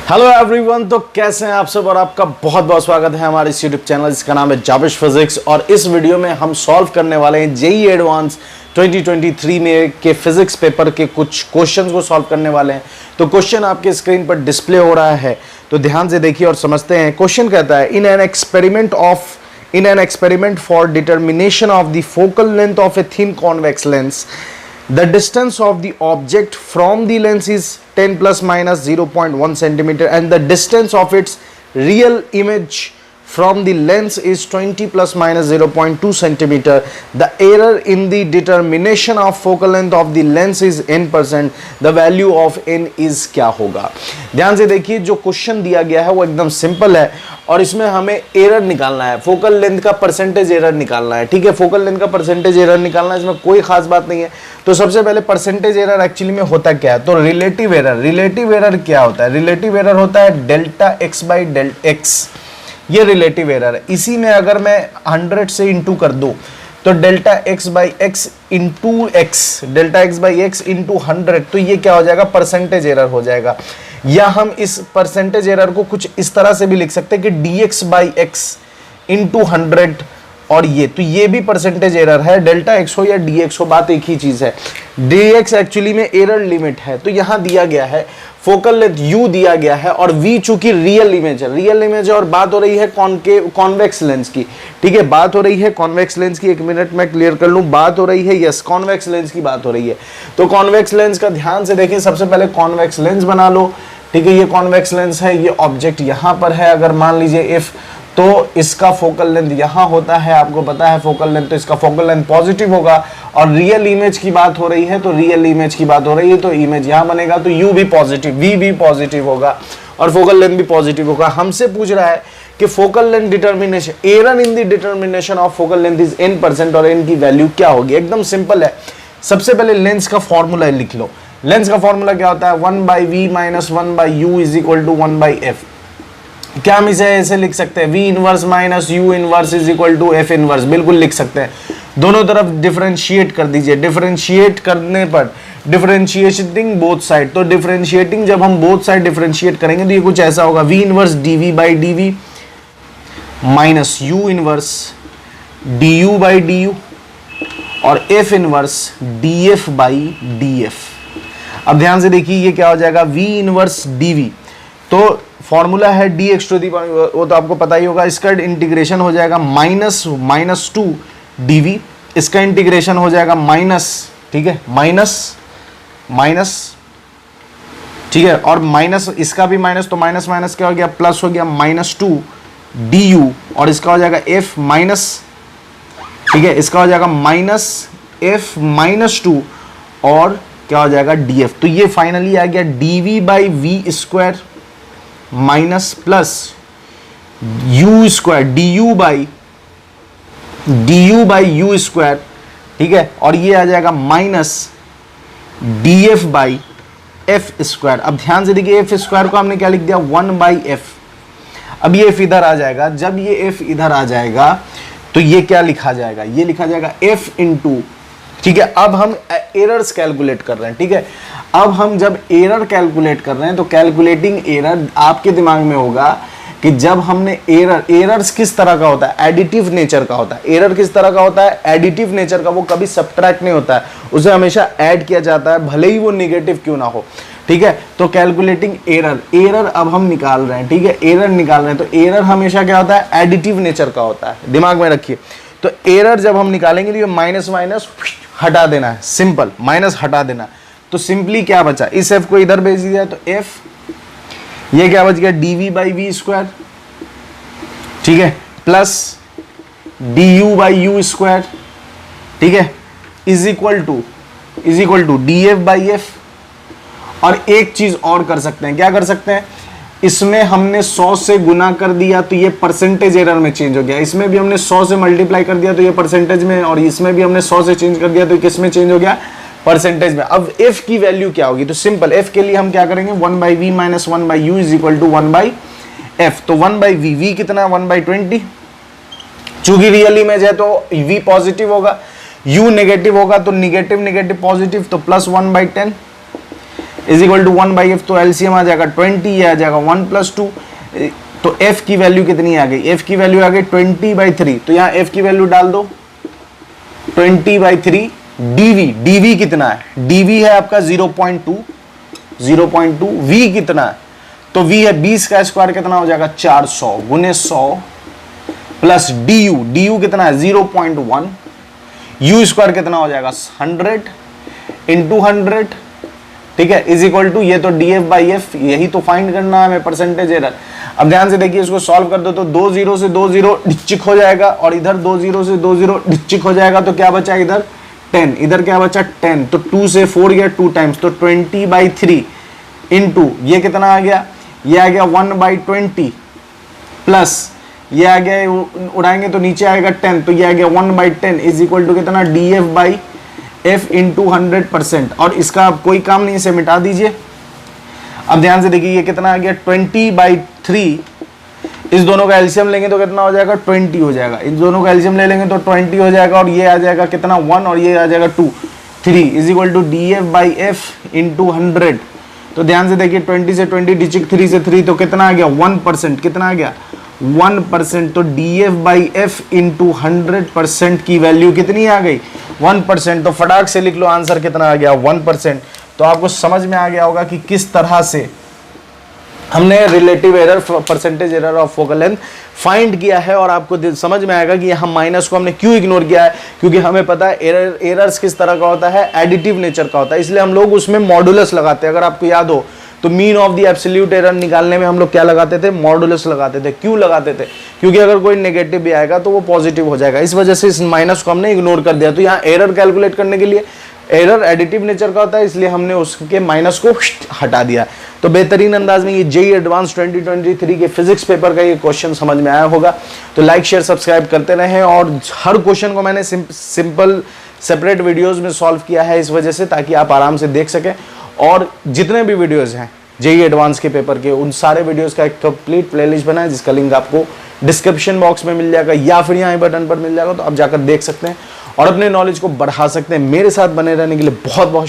Hello everyone, तो कैसे हैं आप सब और आपका बहुत बहुत स्वागत है हमारे इस यूट्यूब चैनल जिसका नाम है जाविश फिजिक्स। और इस वीडियो में हम सॉल्व करने वाले हैं जेईई एडवांस 2023 में के फिजिक्स पेपर के कुछ क्वेश्चंस को सॉल्व करने वाले हैं। तो क्वेश्चन आपके स्क्रीन पर डिस्प्ले हो रहा है, तो ध्यान से देखिए और समझते हैं। क्वेश्चन कहता है in an experiment for determination of the focal length of a thin convex lens, the distance of the object from the lens is 10 plus minus 0.1 centimeter and the distance of its real image from the lens is 20 plus minus 0.2 centimeter. The error in the determination of focal length of the lens is n%. The value of n is क्या होगा। ध्यान से देखिए, जो question दिया गया है वो एकदम सिंपल है और इसमें हमें एरर निकालना है, फोकल लेंथ का परसेंटेज एरर निकालना है। ठीक है, फोकल लेंथ का परसेंटेज एरर निकालना है, इसमें कोई खास बात नहीं है। तो सबसे पहले परसेंटेज एरर एक्चुअली में होता क्या है, तो रिलेटिव एरर क्या होता है? रिलेटिव एरर होता है delta x by delta x, ये रिलेटिव एरर है। इसी में अगर मैं 100 से इंटू कर दूं तो delta x by x into x, delta x by x into 100, तो ये क्या हो जाएगा? परसेंटेज एरर हो जाएगा। या हम इस परसेंटेज एरर को कुछ इस तरह से भी लिख सकते हैं कि D x by x into 100, और ये तो ये भी परसेंटेज एरर है। डेल्टा एक्स हो या डी एक्स हो, बात एक ही चीज है। डी एक्स एक्चुअली में एरर लिमिट है, तो यहां दिया गया है फोकल लेंथ u दिया गया है और v चूंकि रियल इमेज है और बात हो रही है कॉन्वेक्स लेंस की। ठीक है, बात हो रही है कॉन्वेक्स लेंस की। एक मिनट में क्लियर कर लूं, बात हो रही है यस कॉन्वेक्स लेंस की बात हो रही है। तो कॉन्वेक्स लेंस का ध्यान से देखें, सबसे पहले कॉन्वेक्स लेंस बना लो। ठीक है, ये कॉन्वेक्स लेंस है, ये ऑब्जेक्ट यहां पर है। अगर मान लीजिए इफ, तो इसका फोकल लेंथ यहां होता है, आपको पता है फोकल लेंथ, तो इसका फोकल लेंथ पॉजिटिव होगा। और रियल इमेज की बात हो रही है, तो रियल इमेज की बात हो रही है, तो इमेज यहां बनेगा, तो u भी पॉजिटिव, v भी पॉजिटिव होगा और फोकल लेंथ भी पॉजिटिव होगा। हमसे पूछ रहा है कि focal length determination, error in the determination of focal length is n%, और n की वैल्यू क्या होगी? एकदम सिंपल है। सबसे पहले लेंस का फॉर्मूला लिख लो। लेंस का फॉर्मूला क्या होता है? 1/v minus 1/u is equal to 1/f। क्या हम इसे ऐसे लिख सकते हैं? v inverse minus u inverse is equal to f inverse, बिल्कुल लिख सकते हैं। दोनों तरफ डिफरेंशिएट कर दीजिए। डिफरेंशिएट करने पर डिफरेंशिएटिंग बोथ साइड, तो डिफरेंशिएटिंग जब हम बोथ साइड डिफरेंशिएट करेंगे तो ये कुछ ऐसा होगा, v inverse dv by dv minus u inverse du by du और f inverse df by df। अब ध्यान से देखिए, ये क्या हो जाएगा? v इनवर्स dv, तो फॉर्मूला है dx टू दी पावर, वो तो आपको पता ही होगा। इसका इंटीग्रेशन हो जाएगा माइनस 2 dv, इसका इंटीग्रेशन हो जाएगा माइनस, ठीक है, माइनस, ठीक है, और माइनस, इसका भी माइनस, तो माइनस माइनस क्या हो गया? प्लस हो गया, -2 du, और इसका हो जाएगा f माइनस, ठीक है, इसका हो जाएगा -f -2 और क्या हो जाएगा? df। तो ये फाइनली आ गया dv by V square minus plus u square du by U square, ठीक है, और ये आ जाएगा minus df by f square. अब ध्यान से देखिए, f स्क्वायर को हमने क्या लिख दिया? 1/f। अब ये f इधर आ जाएगा, जब ये f इधर आ जाएगा तो ये क्या लिखा जाएगा? ये लिखा जाएगा f इंटू, ठीक है। अब हम एरर्स कैलकुलेट कर रहे हैं, ठीक है। अब हम जब एरर कैलकुलेट कर रहे हैं तो कैलकुलेटिंग एरर आपके दिमाग में होगा कि जब हमने एरर्स किस तरह का होता है? एडिटिव नेचर का होता है। एरर किस तरह का होता है? एडिटिव नेचर का। वो कभी सब्ट्रैक्ट नहीं होता है, उसे हमेशा ऐड किया जाता है, भले ही वो नेगेटिव क्यों ना हो। ठीक है, तो कैलकुलेटिंग एरर अब हम निकाल रहे हैं, ठीक है, एरर निकाल रहे हैं। तो एरर हमेशा क्या होता है? एडिटिव नेचर का होता है, दिमाग में रखिए। तो एरर जब हम निकालेंगे तो ये माइनस माइनस हटा देना है, सिंपल, माइनस हटा देना। तो सिंपली क्या बचा? इस f को इधर भेज दिया, तो f, ये क्या बच गया? dv बाई वी स्क्वायर, ठीक है, plus du by U square, ठीक है, is equal to df by f। और एक चीज और कर सकते हैं, क्या कर सकते हैं? इसमें हमने 100 से गुना कर दिया तो ये परसेंटेज एरर में चेंज हो गया। इसमें भी हमने 100 से मल्टीप्लाई कर दिया तो ये परसेंटेज में, और इसमें भी हमने 100 से चेंज कर दिया तो किस में चेंज हो गया? परसेंटेज में। अब f की वैल्यू क्या होगी? तो सिंपल, f के लिए हम क्या करेंगे? 1/v minus 1/u is equal to 1/f। तो 1/v, v कितना है? 1/20। चूंकि रियल इमेज है तो v पॉजिटिव होगा, u नेगेटिव होगा, तो नेगेटिव पॉजिटिव, तो plus 1/10। Is equal to 1/f, तो एलसीएम आ जाएगा 20, ये आ जाएगा 1 + 2, तो f की वैल्यू कितनी आ गई, f की वैल्यू आ गई 20/3, तो यहाँ f की वैल्यू डाल दो 20/3, dv कितना है, dv है आपका 0.2, v कितना है, तो v है 20 का स्क्वायर कितना हो जाएगा 400 गुने 100 प्लस du कितना है 0.1, u स्क्वायर कितना हो जाएगा 100 इंटू 100, ठीक है, इज इक्वल टू, ये तो df/f, यही तो फाइंड करना है हमें, परसेंटेज एरर। अब ध्यान से देखिए, इसको सॉल्व कर दो तो 2 0 से 2 0 डिच्चिक हो जाएगा, और इधर 2 0 से 2 0 डिच्चिक हो जाएगा, तो क्या बचा इधर 10, इधर क्या बचा 10, तो 2 से 4 गया 2 टाइम्स, तो 20/3 इंटू ये कितना आ गया, ये आ गया 1/20 प्लस ये आ गया, उड़ाएंगे तो नीचे आएगा 10, तो ये आ गया 1/10 इज इक्वल टू कितना df/f इंटू 100%, और इसका अब कोई काम नहीं, इसे मिटा दीजिए। अब ध्यान से देखिए, ये कितना आ गया 20/3, इस दोनों का एलसीएम लेंगे तो कितना हो जाएगा 20 हो जाएगा, इन दोनों का एलसीएम ले लेंगे तो 20 हो जाएगा, और ये आ जाएगा कितना 1 और ये आ जाएगा 2, 3 is equal to df/f into 100। तो ध्यान से देखिए, 20 से 20 डिजिट, 3 से 3, तो कितना आ गया 1%, कितना आ गया 1%, तो df/f इंटू 100% की वैल्यू कितनी आ गई 1%, तो फटाक से लिख लो आंसर कितना आ गया 1%। तो आपको समझ में आ गया होगा कि किस तरह से हमने relative error, percentage error of focal length find किया है, और आपको समझ में आएगा कि हम माइनस को हमने क्यों इग्नोर किया है, क्योंकि हमें पता है एरर्स किस तरह का होता है, एडिटिव नेचर का होता है, इसलिए हम लोग उसमें मॉडुलस लगाते हैं। अगर आपको याद हो तो mean of the absolute error निकालने में हम लोग क्या लगाते थे, मॉडुलस लगाते थे। क्यों लगाते थे, क्योंकि अगर कोई नेगेटिव भी आएगा तो वो पॉजिटिव हो जाएगा, इस वजह से इस माइनस को हमने इग्नोर कर दिया। तो यहाँ एरर कैलकुलेट करने के लिए, एरर एडिटिव नेचर का होता है, इसलिए हमने उसके माइनस को हटा दिया। तो बेहतरीन अंदाज में ये जेईई एडवांस 2023 के फिजिक्स पेपर का ये क्वेश्चन समझ में आया होगा। तो लाइक शेयर सब्सक्राइब करते रहें, और हर क्वेश्चन को मैंने सिंपल सेपरेट वीडियोस में सॉल्व किया है इस वजह से, ताकि आप आराम से देख सकें। और जितने भी वीडियोस हैं जेईई एडवांस के पेपर के, उन सारे वीडियोस का एक कंप्लीट प्लेलिस्ट बना है, जिसका लिंक आपको डिस्क्रिप्शन बॉक्स में मिल जाएगा या फिर यहाँ बटन पर मिल जाएगा, तो आप जाकर देख सकते हैं और अपने नॉलेज को बढ़ा सकते हैं। मेरे साथ बने रहने के लिए बहुत बहुत